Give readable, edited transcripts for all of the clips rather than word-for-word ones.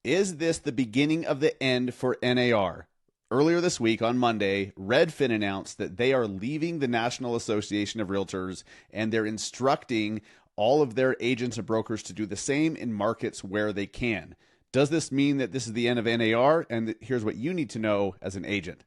Is this the beginning of the end for NAR? Earlier this week on Monday, Redfin announced that they are leaving the National Association of Realtors and they're instructing all of their agents and brokers to do the same in markets where they can. Does this mean that this is the end of NAR? And here's what you need to know as an agent.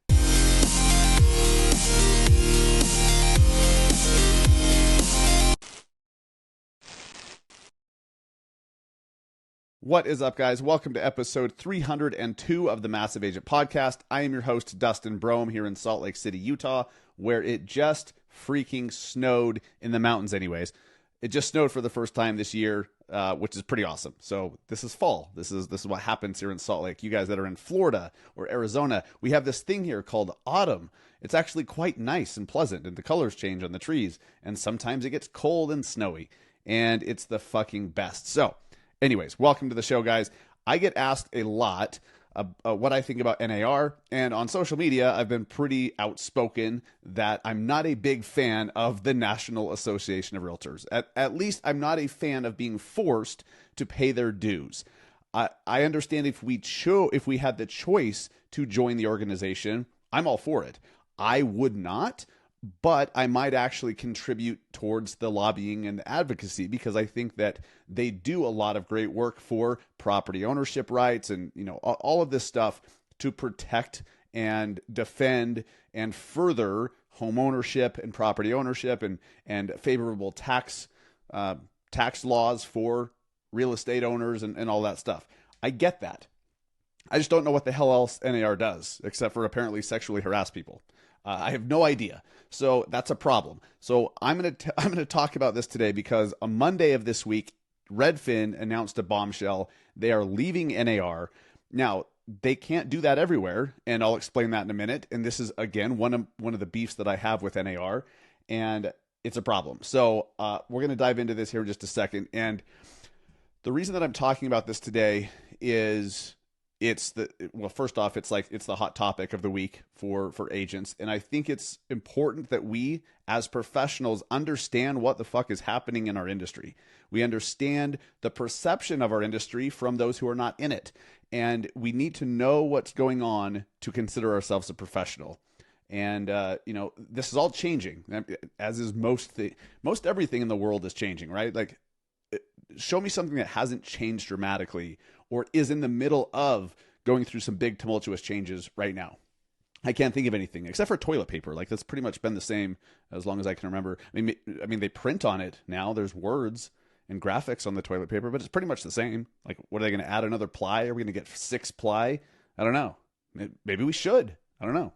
What is up, guys? Welcome to episode 302 of the Massive Agent Podcast. I am your host, Dustin Brohm, here in Salt Lake City, Utah, where it just freaking snowed in the mountains anyways. It just snowed for the first time this year, which is pretty awesome. So this is fall. This is what happens here in Salt Lake. You guys that are in Florida or Arizona, we have this thing here called autumn. It's actually quite nice and pleasant, and the colors change on the trees, and sometimes it gets cold and snowy, and it's the fucking best. So anyways, welcome to the show, guys. I get asked a lot what I think about NAR, and on social media, I've been pretty outspoken that I'm not a big fan of the National Association of Realtors. At least I'm not a fan of being forced to pay their dues. I understand if we had the choice to join the organization, I'm all for it. I would not, but I might actually contribute towards the lobbying and the advocacy because I think that they do a lot of great work for property ownership rights and, you know, all of this stuff to protect and defend and further home ownership and property ownership and favorable tax laws for real estate owners and all that stuff. I get that. I just don't know what the hell else NAR does except for apparently sexually harass people. I have no idea. So that's a problem. So I'm going to talk about this today because on Monday of this week, Redfin announced a bombshell. They are leaving NAR. Now, they can't do that everywhere, and I'll explain that in a minute. And this is, again, one of the beefs that I have with NAR, and it's a problem. So we're going to dive into this here in just a second. And the reason that I'm talking about this today is first off, it's the hot topic of the week for agents. And I think it's important that we as professionals understand what the fuck is happening in our industry. We understand the perception of our industry from those who are not in it. And we need to know what's going on to consider ourselves a professional. And, this is all changing, as is most everything in the world is changing, right? Like, show me something that hasn't changed dramatically or is in the middle of going through some big tumultuous changes right now. I can't think of anything except for toilet paper. Like, that's pretty much been the same as long as I can remember. I mean, they print on it now. There's words and graphics on the toilet paper, but it's pretty much the same. Like, what are they going to add another ply? Are we going to get 6 ply? I don't know. Maybe we should. I don't know.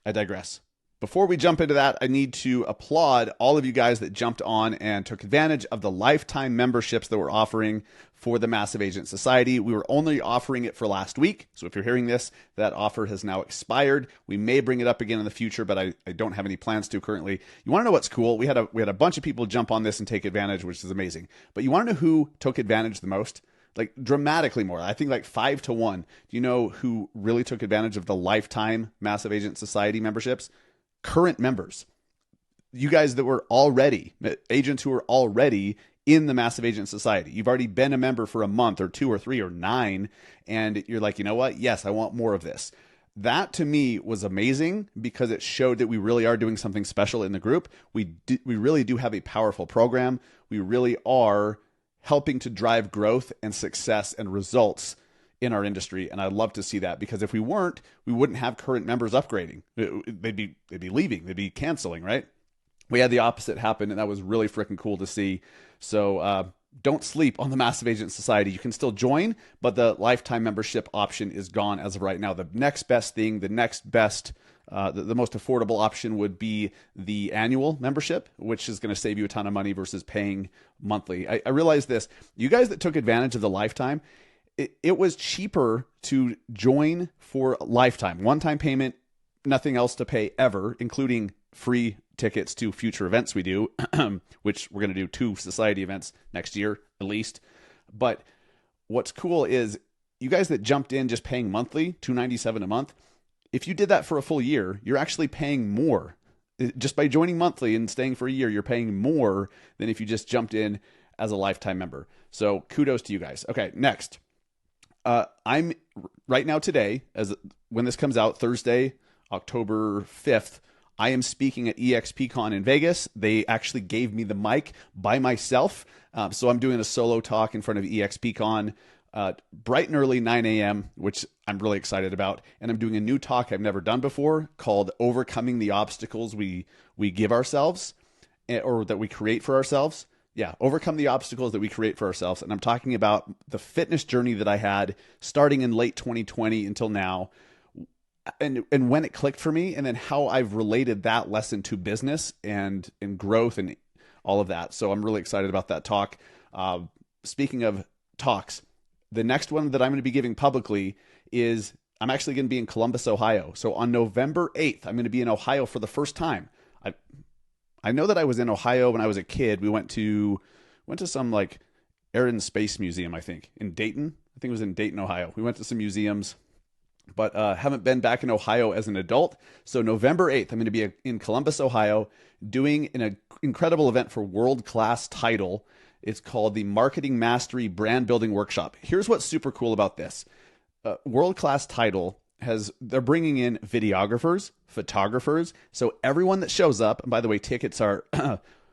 I digress. Before we jump into that, I need to applaud all of you guys that jumped on and took advantage of the lifetime memberships that we're offering for the Massive Agent Society. We were only offering it for last week. So if you're hearing this, that offer has now expired. We may bring it up again in the future, but I don't have any plans to currently. You want to know what's cool? We had a bunch of people jump on this and take advantage, which is amazing. But you want to know who took advantage the most? Like, dramatically more. I think like 5 to 1. Do you know who really took advantage of the lifetime Massive Agent Society memberships? Current members, you guys that were already agents who are already in the Massive Agent Society. You've already been a member for a month or 2 or 3 or 9, and you're like, you know what? Yes, I want more of this. That to me was amazing because it showed that we really are doing something special in the group. We really do have a powerful program. We really are helping to drive growth and success and results in our industry. And I'd love to see that because if we weren't, we wouldn't have current members upgrading. They'd be leaving, they'd be canceling, right? We had the opposite happen, and that was really freaking cool to see. So don't sleep on the Massive Agent Society. You can still join, but the lifetime membership option is gone as of right now. The next best thing, the most affordable option would be the annual membership, which is going to save you a ton of money versus paying monthly. I realize this. You guys that took advantage of the lifetime, it was cheaper to join for lifetime, one-time payment, nothing else to pay ever, including free tickets to future events we do, which we're going to do 2 society events next year at least. But what's cool is you guys that jumped in just paying monthly, $297 a month, if you did that for a full year, you're actually paying more. Just by joining monthly and staying for a year, you're paying more than if you just jumped in as a lifetime member. So kudos to you guys. Okay, next. I'm right now today, as when this comes out, Thursday, October 5th, I am speaking at EXPCon in Vegas. They actually gave me the mic by myself. So I'm doing a solo talk in front of EXPCon bright and early, 9 a.m., which I'm really excited about. And I'm doing a new talk I've never done before called Overcoming the Obstacles We Give Ourselves, or that we create for ourselves. Yeah, overcome the obstacles that we create for ourselves. And I'm talking about the fitness journey that I had starting in late 2020 until now, and when it clicked for me, and then how I've related that lesson to business and growth and all of that. So I'm really excited about that talk. Speaking of talks, the next one that I'm going to be giving publicly is I'm actually going to be in Columbus, Ohio. So on November 8th, I'm going to be in Ohio for the first time. I know that I was in Ohio when I was a kid. We went to some like Air and Space Museum, I think, in Dayton. I think it was in Dayton, Ohio. We went to some museums, but haven't been back in Ohio as an adult. So November 8th, I'm going to be in Columbus, Ohio, doing an incredible event for world-class title. It's called the Marketing Mastery Brand Building Workshop. Here's what's super cool about this. World-class title they're bringing in videographers, photographers. So everyone that shows up, and by the way, tickets are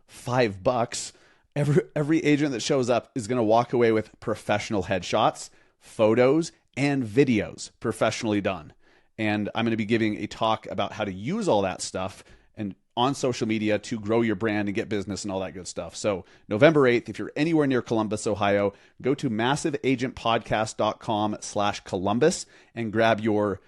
$5. Every agent that shows up is going to walk away with professional headshots, photos, and videos professionally done. And I'm going to be giving a talk about how to use all that stuff and on social media to grow your brand and get business and all that good stuff. So November 8th, if you're anywhere near Columbus, Ohio, go to massiveagentpodcast.com/Columbus and grab your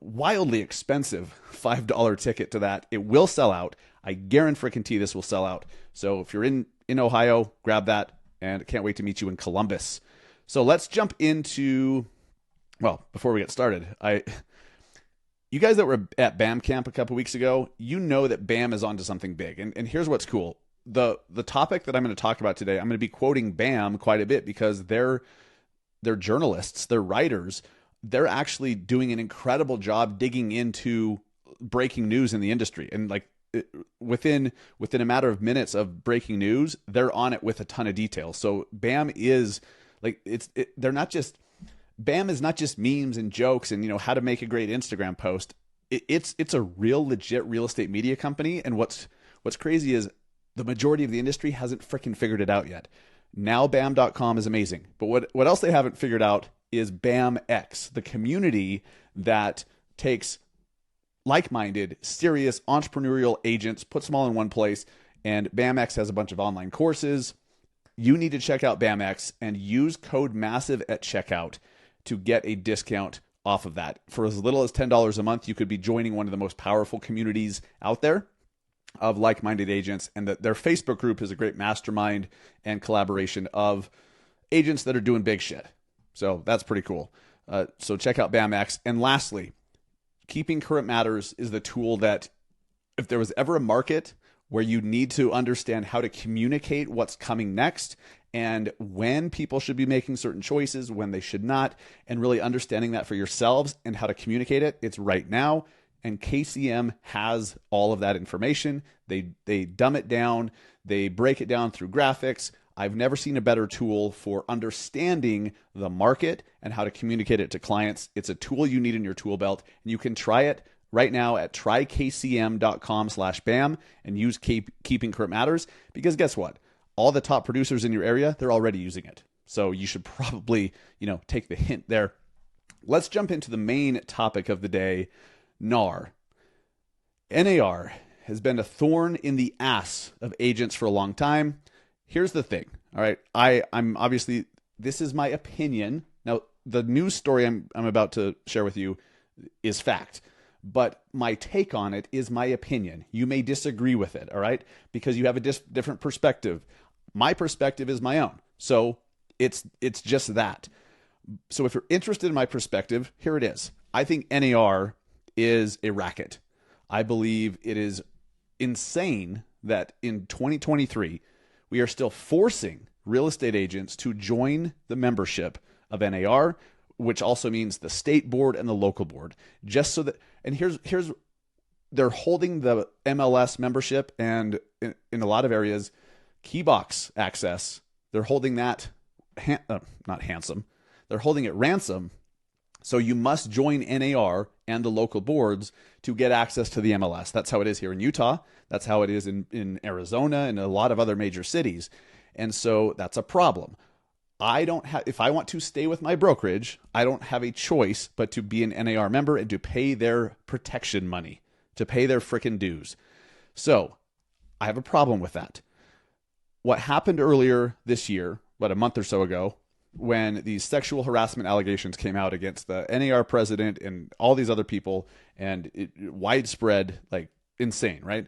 wildly expensive $5 ticket to that. It will sell out. I guarantee this will sell out. So if you're in Ohio, grab that, and I can't wait to meet you in Columbus. So let's jump into, well, before we get started, you guys that were at BAM camp a couple weeks ago, you know that BAM is onto something big. And here's what's cool. The topic that I'm going to talk about today, I'm going to be quoting BAM quite a bit because they're journalists, they're writers. They're actually doing an incredible job digging into breaking news in the industry. And like within a matter of minutes of breaking news, they're on it with a ton of detail. So BAM is like, BAM is not just memes and jokes and, how to make a great Instagram post. It's a real legit real estate media company. And what's crazy is the majority of the industry hasn't freaking figured it out yet. Now BAM.com is amazing. But what else they haven't figured out is BAMX, the community that takes like-minded, serious, entrepreneurial agents, puts them all in one place. And BAMX has a bunch of online courses. You need to check out BAMX and use code MASSIVE at checkout to get a discount off of that. For as little as $10 a month, you could be joining one of the most powerful communities out there of like-minded agents. And their Facebook group is a great mastermind and collaboration of agents that are doing big shit. So that's pretty cool. So check out BAMX. And lastly, Keeping Current Matters is the tool that if there was ever a market where you need to understand how to communicate what's coming next and when people should be making certain choices, when they should not, and really understanding that for yourselves and how to communicate it, it's right now. And KCM has all of that information. They dumb it down. They break it down through graphics. I've never seen a better tool for understanding the market and how to communicate it to clients. It's a tool you need in your tool belt, and you can try it right now at trykcm.com/BAM and use Keeping Current Matters, because guess what? All the top producers in your area, they're already using it. So you should probably, take the hint there. Let's jump into the main topic of the day, NAR. NAR has been a thorn in the ass of agents for a long time. Here's the thing. All right. I'm obviously, this is my opinion. Now, the news story I'm about to share with you is fact, but my take on it is my opinion. You may disagree with it. All right. Because you have a different perspective. My perspective is my own. So it's just that. So if you're interested in my perspective, here it is. I think NAR is a racket. I believe it is insane that in 2023, we are still forcing real estate agents to join the membership of NAR, which also means the state board and the local board, just so that, and here's they're holding the MLS membership and in a lot of areas, key box access. They're holding that, not handsome. They're holding it ransom. So you must join NAR and the local boards to get access to the MLS. That's how it is here in Utah. That's how it is in Arizona and a lot of other major cities. And so that's a problem. I don't have, if I want to stay with my brokerage, I don't have a choice but to be an NAR member and to pay their protection money, to pay their frickin' dues. So I have a problem with that. What happened earlier this year, about a month or so ago, when these sexual harassment allegations came out against the NAR president and all these other people, and widespread, like insane, right?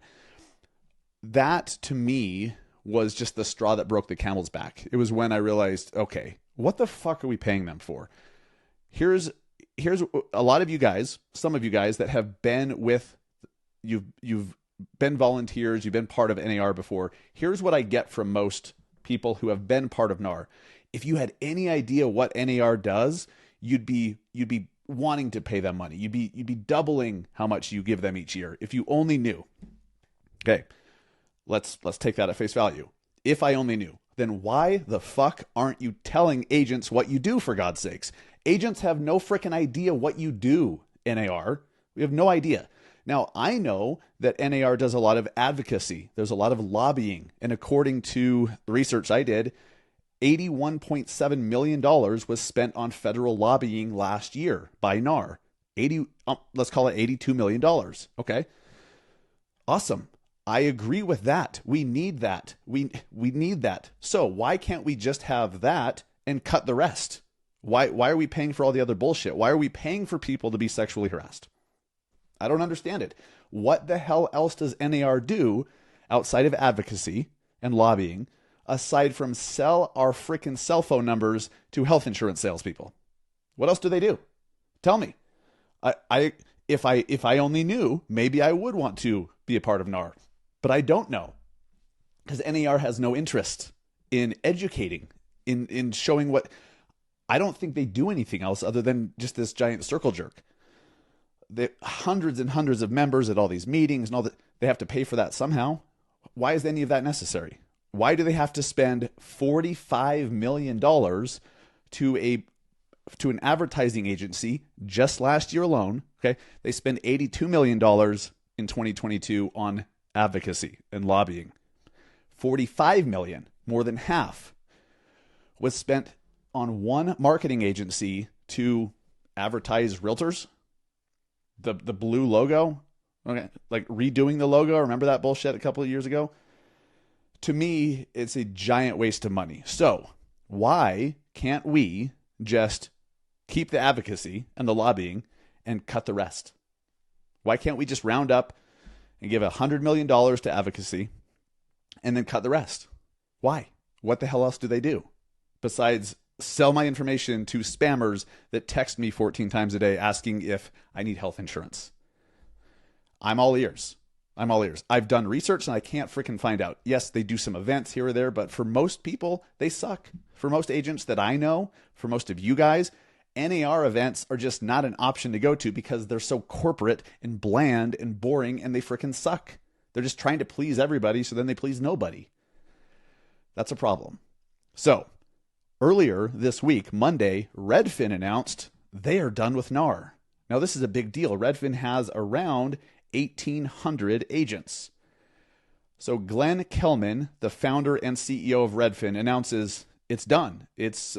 That to me was just the straw that broke the camel's back. It was when I realized, okay, what the fuck are we paying them for? Here's a lot of you guys, some of you guys that have been with, you've been volunteers, you've been part of NAR before. Here's what I get from most people who have been part of NAR. If you had any idea what NAR does, you'd be wanting to pay them money. You'd be doubling how much you give them each year if you only knew. Okay, let's take that at face value. If I only knew, then why the fuck aren't you telling agents what you do, for God's sakes? Agents have no freaking idea what you do, NAR. We have no idea. Now, I know that NAR does a lot of advocacy. There's a lot of lobbying. And according to the research I did, $81.7 million was spent on federal lobbying last year by NAR. Let's call it $82 million. Okay. Awesome. I agree with that. We need that. We need that. So why can't we just have that and cut the rest? Why are we paying for all the other bullshit? Why are we paying for people to be sexually harassed? I don't understand it. What the hell else does NAR do outside of advocacy and lobbying, aside from sell our freaking cell phone numbers to health insurance salespeople? What else do they do? Tell me. If I only knew, maybe I would want to be a part of NAR, but I don't know, because NAR has no interest in educating, in showing what. I don't think they do anything else other than just this giant circle jerk. The hundreds and hundreds of members at all these meetings and all that, they have to pay for that somehow. Why is any of that necessary? Why do they have to spend $45 million to an advertising agency just last year alone? Okay, they spend $82 million in 2022 on advocacy and lobbying. $45 million, more than half, was spent on one marketing agency to advertise realtors. The blue logo, okay, like redoing the logo. Remember that bullshit a couple of years ago? To me, it's a giant waste of money. So why can't we just keep the advocacy and the lobbying and cut the rest? Why can't we just round up and give $100 million to advocacy and then cut the rest? Why? What the hell else do they do besides sell my information to spammers that text me 14 times a day asking if I need health insurance? I'm all ears. I'm all ears. I've done research and I can't freaking find out. Yes, they do some events here or there, but for most people, they suck. For most agents that I know, for most of you guys, NAR events are just not an option to go to because they're so corporate and bland and boring and they freaking suck. They're just trying to please everybody, so then they please nobody. That's a problem. So, earlier this week, Monday, Redfin announced they are done with NAR. Now, this is a big deal. Redfin has around 1,800 agents. So Glenn Kelman, the founder and CEO of Redfin, announces it's done. It's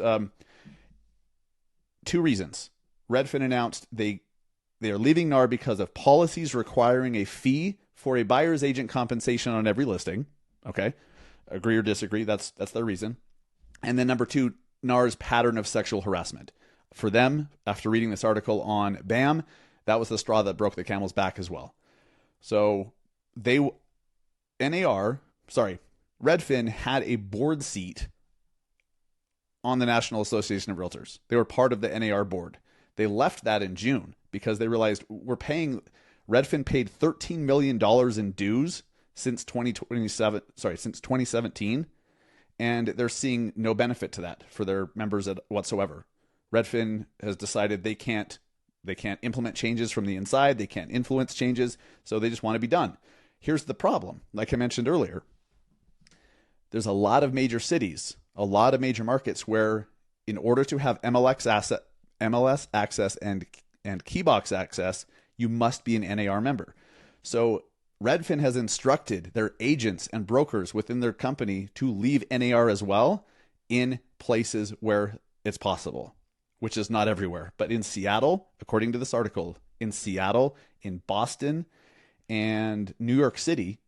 two reasons. Redfin announced they are leaving NAR because of policies requiring a fee for a buyer's agent compensation on every listing. Okay, agree or disagree, that's their reason. And then number two, NAR's pattern of sexual harassment. For them, after reading this article on BAM, that was the straw that broke the camel's back as well. So Redfin had a board seat on the National Association of Realtors. They were part of the NAR board. They left that in June because they realized Redfin paid $13 million in dues since 2017. And they're seeing no benefit to that for their members whatsoever. Redfin has decided they can't implement changes from the inside. They can't influence changes. So they just want to be done. Here's the problem. Like I mentioned earlier, there's a lot of major cities, a lot of major markets where in order to have MLS access and keybox access, you must be an NAR member. So Redfin has instructed their agents and brokers within their company to leave NAR as well in places where it's possible, which is not everywhere. But in Seattle, according to this article, in Seattle, in Boston, and New York City,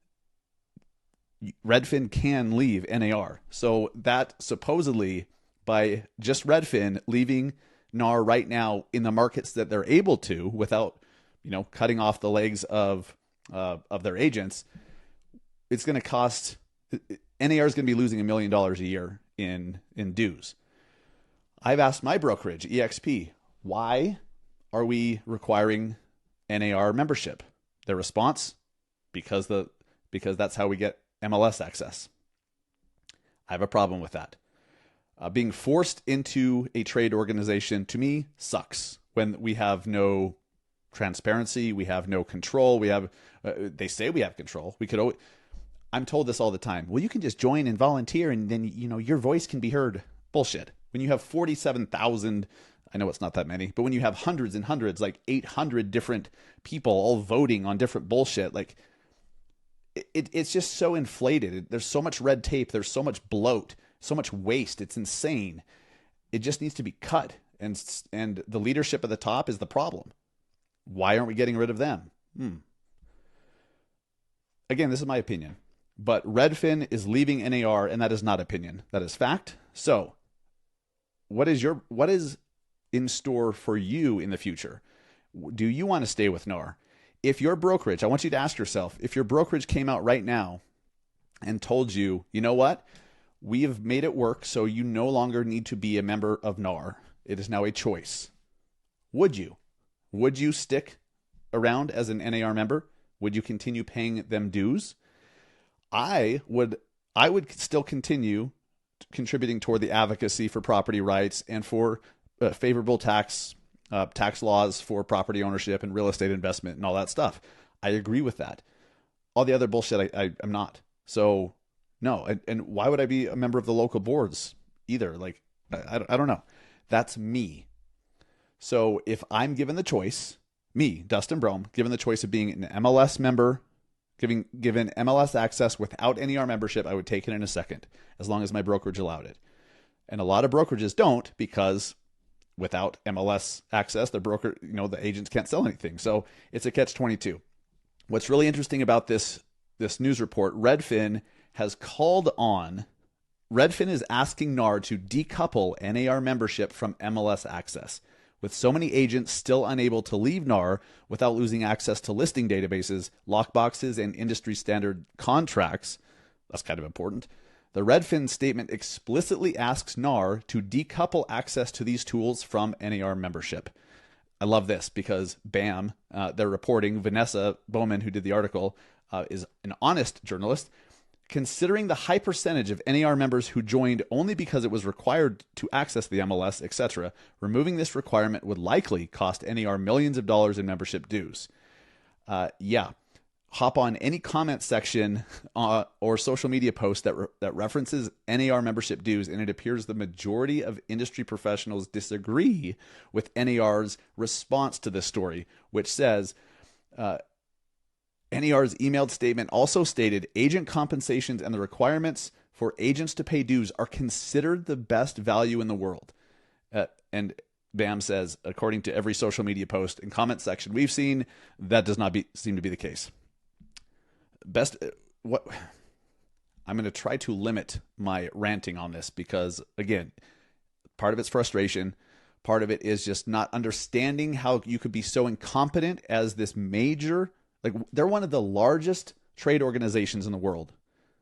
Redfin can leave NAR. So that supposedly, by just Redfin leaving NAR right now in the markets that they're able to, without cutting off the legs of their agents, it's going to cost, NAR is going to be losing $1 million a year in dues. I've asked my brokerage, EXP, why are we requiring NAR membership? Their response, because that's how we get MLS access. I have a problem with that. Being forced into a trade organization, to me, sucks when we have no transparency, we have no control. We have, they say we have control. We could always, I'm told this all the time. Well, you can just join and volunteer and then, your voice can be heard. Bullshit. When you have 47,000, I know it's not that many, but when you have hundreds and hundreds, like 800 different people all voting on different bullshit, like it's just so inflated. There's so much red tape. There's so much bloat, so much waste. It's insane. It just needs to be cut. And the leadership at the top is the problem. Why aren't we getting rid of them? Again, this is my opinion, but Redfin is leaving NAR, and that is not opinion. That is fact. So what is in store for you in the future? Do you want to stay with NAR? If your brokerage, I want you to ask yourself, if your brokerage came out right now and told you, you know what, we have made it work, so you no longer need to be a member of NAR. It is now a choice. Would you? Would you stick around as an NAR member? Would you continue paying them dues? I would still continue contributing toward the advocacy for property rights and for favorable tax laws for property ownership and real estate investment and all that stuff. I agree with that. All the other bullshit, I'm not. So no. And why would I be a member of the local boards either? Like, I don't know. That's me. So if I'm given the choice, me, Dustin Brohm, given the choice of being an MLS member, given MLS access without NAR membership, I would take it in a second, as long as my brokerage allowed it. And a lot of brokerages don't, because without MLS access, the agents can't sell anything. So it's a catch-22. What's really interesting about this news report, Redfin is asking NAR to decouple NAR membership from MLS access. With so many agents still unable to leave NAR without losing access to listing databases, lockboxes, and industry standard contracts, that's kind of important. The Redfin statement explicitly asks NAR to decouple access to these tools from NAR membership. I love this because BAM, they're reporting, Vanessa Bowman, who did the article, is an honest journalist. Considering the high percentage of NAR members who joined only because it was required to access the MLS, etc., removing this requirement would likely cost NAR millions of dollars in membership dues. Hop on any comment section or social media post that references NAR membership dues, and it appears the majority of industry professionals disagree with NAR's response to this story, which says, NAR's emailed statement also stated agent compensations and the requirements for agents to pay dues are considered the best value in the world. And BAM says, according to every social media post and comment section we've seen, that does not seem to be the case. I'm going to try to limit my ranting on this because, again, part of it's frustration. Part of it is just not understanding how you could be so incompetent as this major. Like, they're one of the largest trade organizations in the world.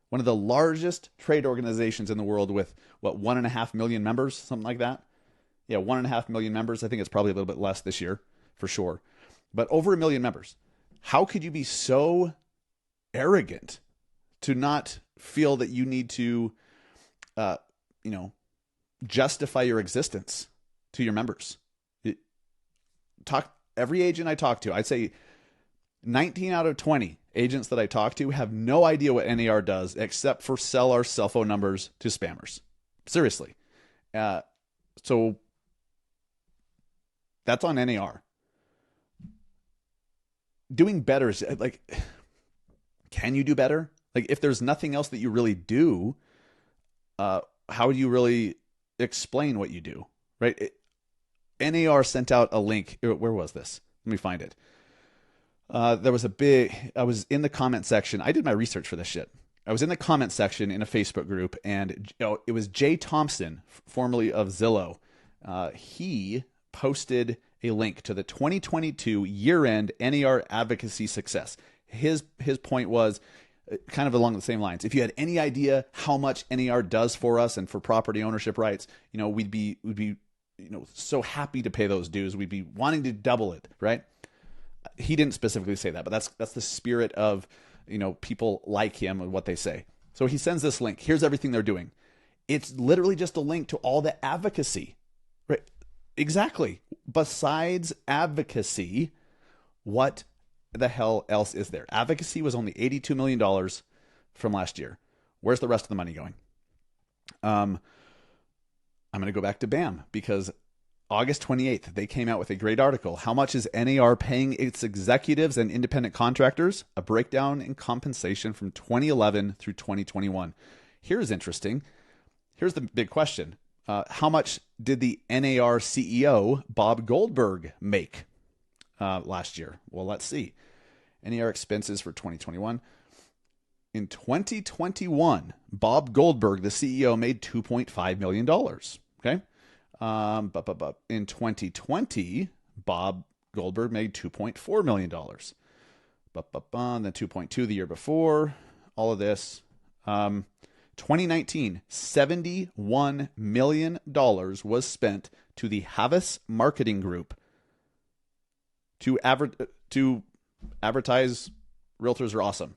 One of the largest trade organizations in the world with, 1.5 million members, something like that? Yeah, 1.5 million members. I think it's probably a little bit less this year, for sure. But over 1 million members. How could you be so arrogant to not feel that you need to, justify your existence to your members? Every agent I talk to, I'd say 19 out of 20 agents that I talk to have no idea what NAR does except for sell our cell phone numbers to spammers. Seriously. So that's on NAR. Doing better is like, can you do better? Like, if there's nothing else that you really do, how do you really explain what you do, right? NAR sent out a link. Where was this? Let me find it. There was I was in the comment section. I did my research for this shit. I was in the comment section in a Facebook group, and it was Jay Thompson, formerly of Zillow. He posted a link to the 2022 year-end NAR advocacy success. His point was kind of along the same lines. If you had any idea how much NAR does for us and for property ownership rights, we'd be so happy to pay those dues. We'd be wanting to double it, right? He didn't specifically say that, but that's the spirit of, people like him and what they say. So he sends this link. Here's everything they're doing. It's literally just a link to all the advocacy, right? Exactly. Besides advocacy, what the hell else is there? Advocacy was only $82 million from last year. Where's the rest of the money going? I'm going to go back to BAM, because August 28th, they came out with a great article. How much is NAR paying its executives and independent contractors? A breakdown in compensation from 2011 through 2021. Here's interesting. Here's the big question. How much did the NAR CEO, Bob Goldberg, make last year? Well, let's see. NAR expenses for 2021. In 2021, Bob Goldberg, the CEO, made $2.5 million. Okay. But in 2020, Bob Goldberg made $2.4 million. And then 2.2 the year before. All of this. 2019, $71 million was spent to the Havas Marketing Group to advertise realtors are awesome.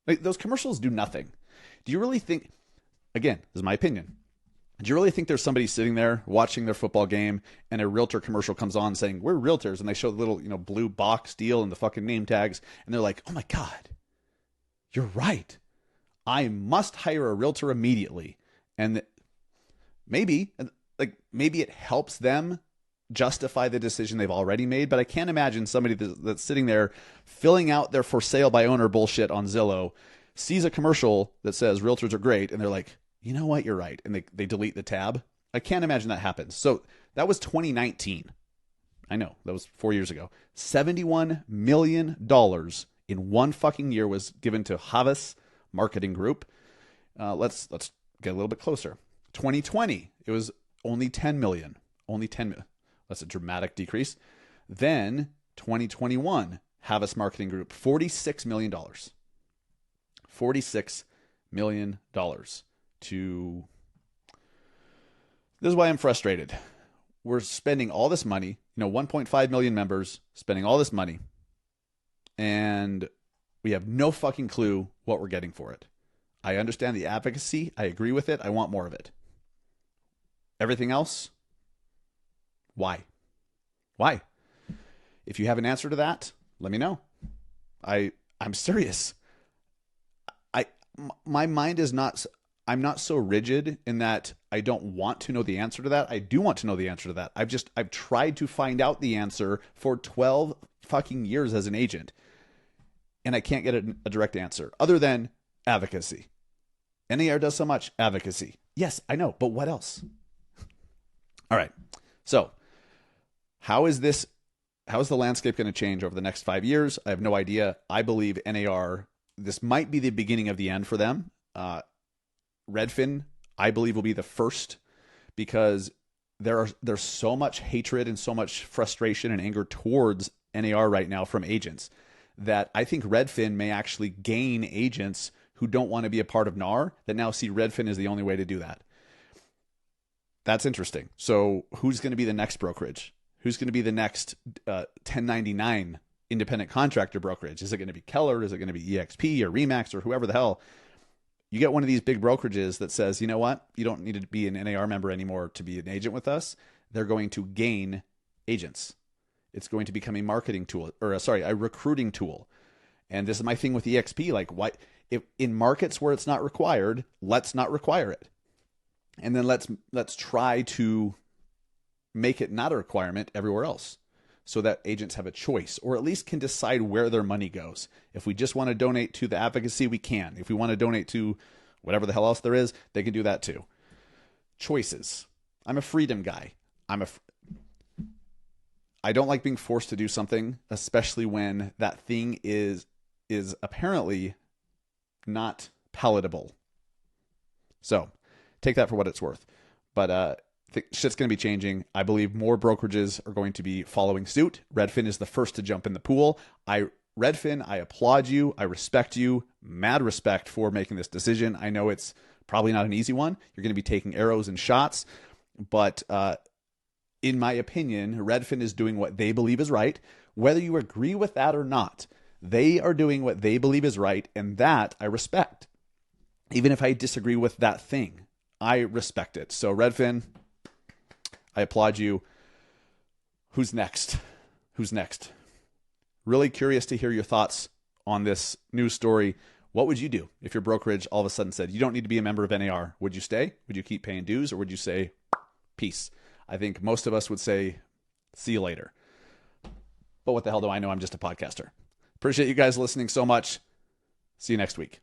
Like, those commercials do nothing. Do you really think, again, this is my opinion, do you really think there's somebody sitting there watching their football game and a realtor commercial comes on saying, we're realtors, and they show the little, blue box deal and the fucking name tags, and they're like, oh my God, you're right. I must hire a realtor immediately. And maybe it helps them justify the decision they've already made, but I can't imagine somebody that's sitting there filling out their for sale by owner bullshit on Zillow, sees a commercial that says realtors are great, and they're like, you know what, you're right, and they delete the tab. I can't imagine that happens. So that was 2019. I know, that was 4 years ago. $71 million in one fucking year was given to Havas Marketing Group. Let's get a little bit closer. 2020, it was only $10 million. Only $10 million. That's a dramatic decrease. Then 2021, Havas Marketing Group, $46 million. $46 million to... This is why I'm frustrated. We're spending all this money, 1.5 million members, spending all this money, and we have no fucking clue what we're getting for it. I understand the advocacy. I agree with it. I want more of it. Everything else, why? Why? If you have an answer to that, let me know. I'm serious. My mind is not... I'm not so rigid in that I don't want to know the answer to that. I do want to know the answer to that. I've tried to find out the answer for 12 fucking years as an agent, and I can't get a direct answer other than advocacy. NAR does so much advocacy. Yes, I know, but what else? All right. So how is the landscape going to change over the next 5 years? I have no idea. I believe NAR, this might be the beginning of the end for them. Redfin, I believe, will be the first, because there's so much hatred and so much frustration and anger towards NAR right now from agents that I think Redfin may actually gain agents who don't want to be a part of NAR that now see Redfin as the only way to do that. That's interesting. So who's going to be the next brokerage? Who's going to be the next 1099 independent contractor brokerage? Is it going to be Keller? Is it going to be EXP or Remax or whoever the hell? You get one of these big brokerages that says, you know what? You don't need to be an NAR member anymore to be an agent with us. They're going to gain agents. It's going to become a marketing tool, or a recruiting tool. And this is my thing with EXP. Like, why, if in markets where it's not required, let's not require it. And then let's try to make it not a requirement everywhere else, so that agents have a choice, or at least can decide where their money goes. If we just want to donate to the advocacy, we can. If we want to donate to whatever the hell else there is, they can do that too. Choices. I'm a freedom guy. I don't like being forced to do something, especially when that thing is apparently not palatable. So take that for what it's worth. But shit's going to be changing. I believe more brokerages are going to be following suit. Redfin is the first to jump in the pool. Redfin, I applaud you. I respect you. Mad respect for making this decision. I know it's probably not an easy one. You're going to be taking arrows and shots. But in my opinion, Redfin is doing what they believe is right. Whether you agree with that or not, they are doing what they believe is right. And that I respect. Even if I disagree with that thing, I respect it. So Redfin, I applaud you. Who's next? Really curious to hear your thoughts on this news story. What would you do if your brokerage all of a sudden said, you don't need to be a member of NAR? Would you stay? Would you keep paying dues? Or would you say, peace? I think most of us would say, see you later. But what the hell do I know? I'm just a podcaster. Appreciate you guys listening so much. See you next week.